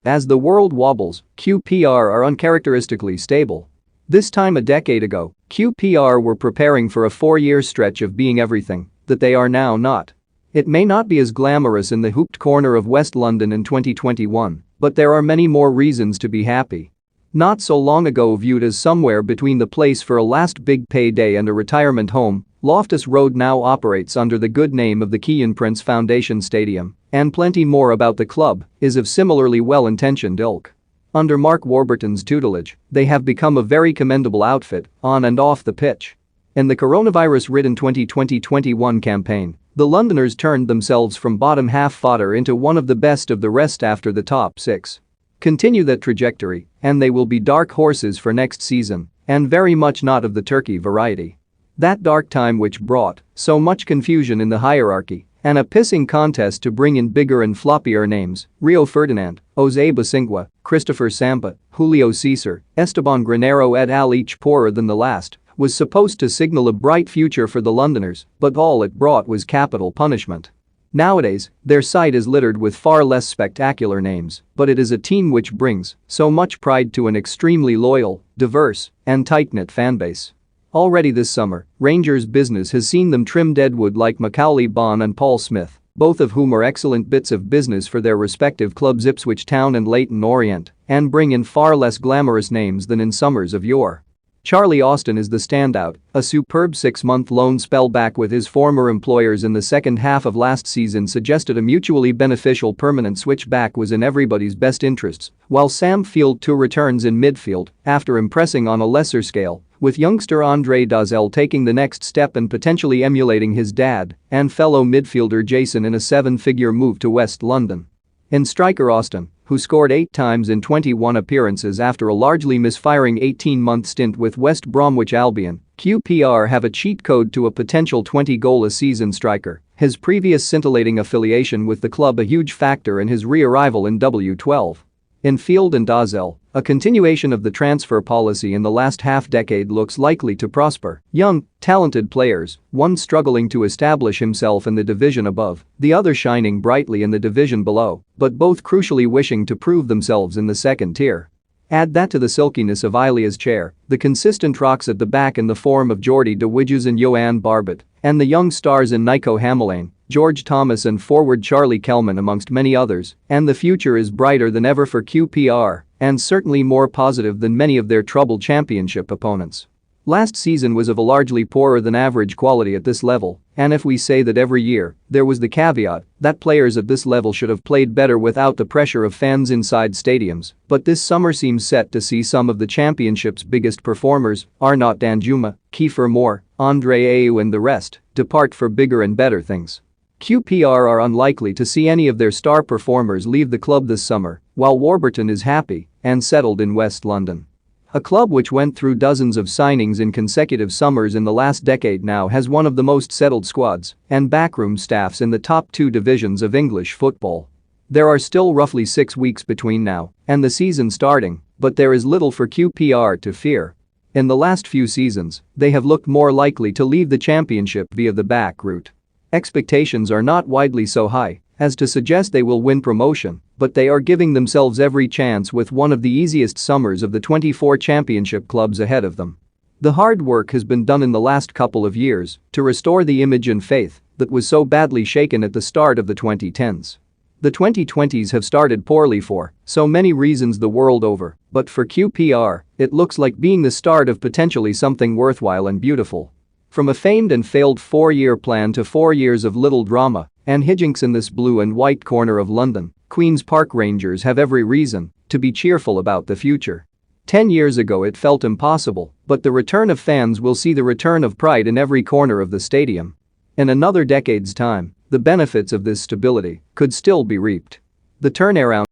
As the world wobbles, QPR are uncharacteristically stable. This time a decade ago, QPR were preparing for a 4-year stretch of being everything that they are now not. It may not be as glamorous in the hooped corner of West London in 2021, but there are many more reasons to be happy. Not so long ago viewed as somewhere between the place for a last big payday and a retirement home, Loftus Road now operates under the good name of the Kian Prince Foundation Stadium, and plenty more about the club is of similarly well-intentioned ilk. Under Mark Warburton's tutelage, they have become a very commendable outfit on and off the pitch. In the coronavirus-ridden 2020-21 campaign, the Londoners turned themselves from bottom-half fodder into one of the best of the rest after the top 6. Continue that trajectory, and they will be dark horses for next season, and very much not of the turkey variety. That dark time which brought so much confusion in the hierarchy and a pissing contest to bring in bigger and floppier names, Rio Ferdinand, Jose Bosingwa, Christopher Sampa, Julio Cesar, Esteban Granero et al. Each poorer than the last, was supposed to signal a bright future for the Londoners, but all it brought was capital punishment. Nowadays, their side is littered with far less spectacular names, but it is a team which brings so much pride to an extremely loyal, diverse, and tight-knit fanbase. Already this summer, Rangers business has seen them trim deadwood like Macaulay Bonne and Paul Smith, both of whom are excellent bits of business for their respective clubs Ipswich Town and Leyton Orient, and bring in far less glamorous names than in summers of yore. Charlie Austin is the standout, a superb 6-month loan spell back with his former employers in the second half of last season suggested a mutually beneficial permanent switch back was in everybody's best interests, while Sam Field too returns in midfield after impressing on a lesser scale, with youngster Andre Dazel taking the next step and potentially emulating his dad and fellow midfielder Jason in a 7-figure move to West London. In striker Austin, who scored 8 times in 21 appearances after a largely misfiring 18-month stint with West Bromwich Albion, QPR have a cheat code to a potential 20-goal-a-season striker, his previous scintillating affiliation with the club a huge factor in his re-arrival in W12. In Field and Dazel, a continuation of the transfer policy in the last half-decade looks likely to prosper. Young, talented players, one struggling to establish himself in the division above, the other shining brightly in the division below, but both crucially wishing to prove themselves in the second tier. Add that to the silkiness of Ilia's chair, the consistent rocks at the back in the form of Jordi de Widges and Johan Barbet, and the young stars in Nico Hamelain, George Thomas and forward Charlie Kelman amongst many others, and the future is brighter than ever for QPR, and certainly more positive than many of their troubled championship opponents. Last season was of a largely poorer than average quality at this level, and if we say that every year, there was the caveat that players at this level should have played better without the pressure of fans inside stadiums, but this summer seems set to see some of the championship's biggest performers, Arnaut Danjuma, Kiefer Moore, Andre Ayew and the rest, depart for bigger and better things. QPR are unlikely to see any of their star performers leave the club this summer, while Warburton is happy and settled in West London. A club which went through dozens of signings in consecutive summers in the last decade now has one of the most settled squads and backroom staffs in the top 2 divisions of English football. There are still roughly 6 weeks between now and the season starting, but there is little for QPR to fear. In the last few seasons, they have looked more likely to leave the championship via the back route. Expectations are not widely so high as to suggest they will win promotion, but they are giving themselves every chance with one of the easiest summers of the 24 championship clubs ahead of them. The hard work has been done in the last couple of years to restore the image and faith that was so badly shaken at the start of the 2010s. The 2020s have started poorly for so many reasons the world over, but for QPR, it looks like being the start of potentially something worthwhile and beautiful. From a famed and failed 4-year plan to 4 years of little drama and hijinks in this blue and white corner of London, Queen's Park Rangers have every reason to be cheerful about the future. 10 years ago it felt impossible, but the return of fans will see the return of pride in every corner of the stadium. In another decade's time, the benefits of this stability could still be reaped. The turnaround